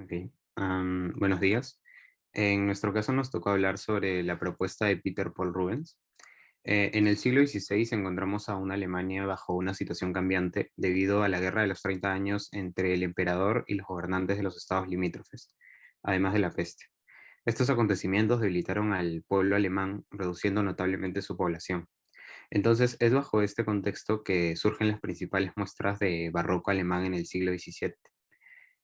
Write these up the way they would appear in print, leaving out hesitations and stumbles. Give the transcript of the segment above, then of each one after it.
Ok. Buenos días. En nuestro caso nos tocó hablar sobre la propuesta de Peter Paul Rubens. En el siglo XVI encontramos a una Alemania bajo una situación cambiante debido a la Guerra de los 30 años entre el emperador y los gobernantes de los estados limítrofes, además de la peste. Estos acontecimientos debilitaron al pueblo alemán, reduciendo notablemente su población. Entonces, es bajo este contexto que surgen las principales muestras de barroco alemán en el siglo XVII.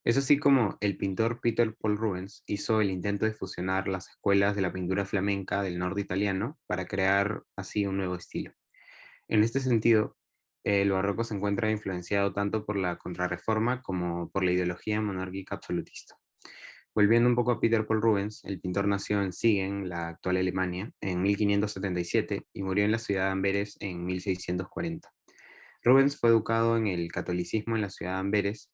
Es así como el pintor Peter Paul Rubens hizo el intento de fusionar las escuelas de la pintura flamenca del norte italiano para crear así un nuevo estilo. En este sentido, el barroco se encuentra influenciado tanto por la Contrarreforma como por la ideología monárquica absolutista. Volviendo un poco a Peter Paul Rubens, el pintor nació en Siegen, la actual Alemania, en 1577 y murió en la ciudad de Amberes en 1640. Rubens fue educado en el catolicismo en la ciudad de Amberes,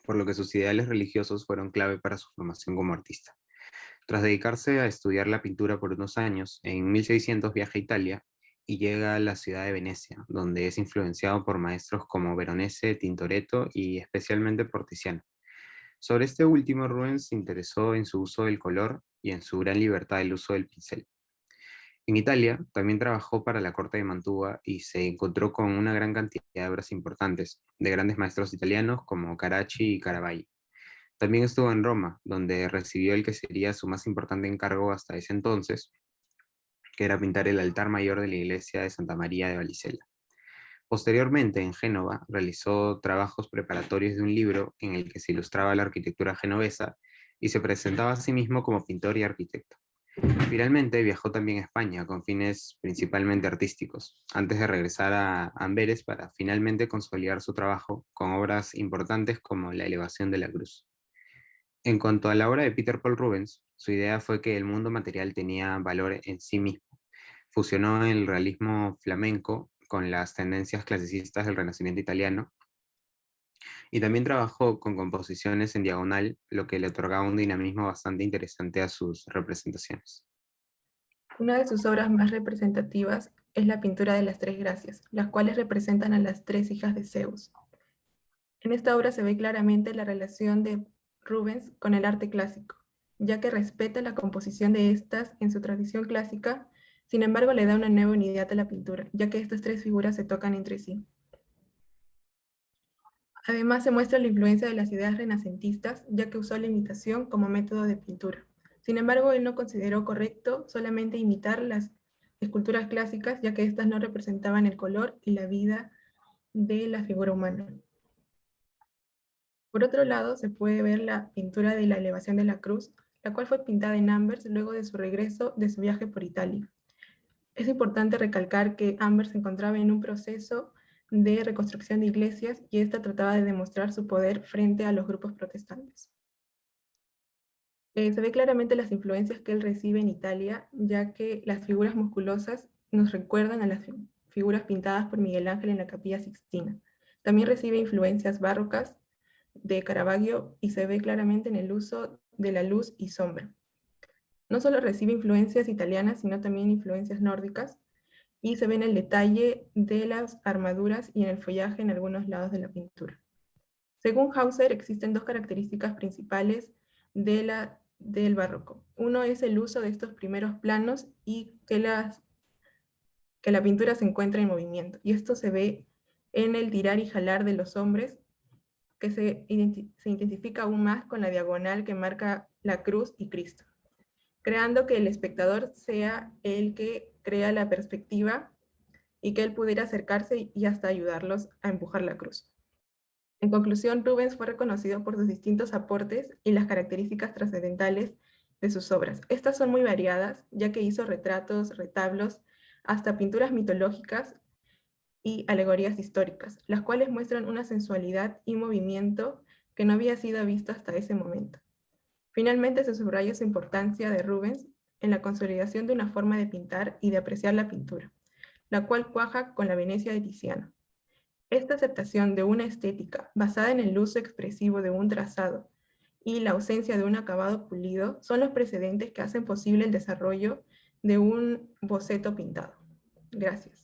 por lo que sus ideales religiosos fueron clave para su formación como artista. Tras dedicarse a estudiar la pintura por unos años, en 1600 viaja a Italia y llega a la ciudad de Venecia, donde es influenciado por maestros como Veronese, Tintoretto y especialmente por Tiziano. Sobre este último, Rubens se interesó en su uso del color y en su gran libertad del uso del pincel. En Italia también trabajó para la corte de Mantua y se encontró con una gran cantidad de obras importantes de grandes maestros italianos como Caracci y Caravaggio. También estuvo en Roma, donde recibió el que sería su más importante encargo hasta ese entonces, que era pintar el altar mayor de la iglesia de Santa María de Valicella. Posteriormente, en Génova, realizó trabajos preparatorios de un libro en el que se ilustraba la arquitectura genovesa y se presentaba a sí mismo como pintor y arquitecto. Finalmente, viajó también a España con fines principalmente artísticos, antes de regresar a Amberes para finalmente consolidar su trabajo con obras importantes como la elevación de la cruz. En cuanto a la obra de Peter Paul Rubens, su idea fue que el mundo material tenía valor en sí mismo. Fusionó el realismo flamenco con las tendencias clasicistas del Renacimiento italiano y también trabajó con composiciones en diagonal, lo que le otorgaba un dinamismo bastante interesante a sus representaciones. Una de sus obras más representativas es la pintura de las Tres Gracias, las cuales representan a las tres hijas de Zeus. En esta obra se ve claramente la relación de Rubens con el arte clásico, ya que respeta la composición de estas en su tradición clásica, sin embargo le da una nueva unidad a la pintura, ya que estas tres figuras se tocan entre sí. Además se muestra la influencia de las ideas renacentistas, ya que usó la imitación como método de pintura. Sin embargo, él no consideró correcto solamente imitar las esculturas clásicas, ya que éstas no representaban el color y la vida de la figura humana. Por otro lado, se puede ver la pintura de la elevación de la cruz, la cual fue pintada en Ambers luego de su regreso de su viaje por Italia. Es importante recalcar que Ambers se encontraba en un proceso de reconstrucción de iglesias y esta trataba de demostrar su poder frente a los grupos protestantes. Se ve claramente las influencias que él recibe en Italia, ya que las figuras musculosas nos recuerdan a las figuras pintadas por Miguel Ángel en la Capilla Sixtina. También recibe influencias barrocas de Caravaggio y se ve claramente en el uso de la luz y sombra. No solo recibe influencias italianas, sino también influencias nórdicas, y se ve en el detalle de las armaduras y en el follaje en algunos lados de la pintura. Según Hauser, existen dos características principales del barroco. Uno es el uso de estos primeros planos y que la pintura se encuentra en movimiento. Y esto se ve en el tirar y jalar de los hombres, que se identifica aún más con la diagonal que marca la cruz y Cristo, creando que el espectador sea el que crea la perspectiva y que él pudiera acercarse y hasta ayudarlos a empujar la cruz. En conclusión, Rubens fue reconocido por sus distintos aportes y las características trascendentales de sus obras. Estas son muy variadas, ya que hizo retratos, retablos, hasta pinturas mitológicas y alegorías históricas, las cuales muestran una sensualidad y movimiento que no había sido visto hasta ese momento. Finalmente, se subraya su importancia de Rubens en la consolidación de una forma de pintar y de apreciar la pintura, la cual cuaja con la Venecia de Tiziano. Esta aceptación de una estética basada en el uso expresivo de un trazado y la ausencia de un acabado pulido son los precedentes que hacen posible el desarrollo de un boceto pintado. Gracias.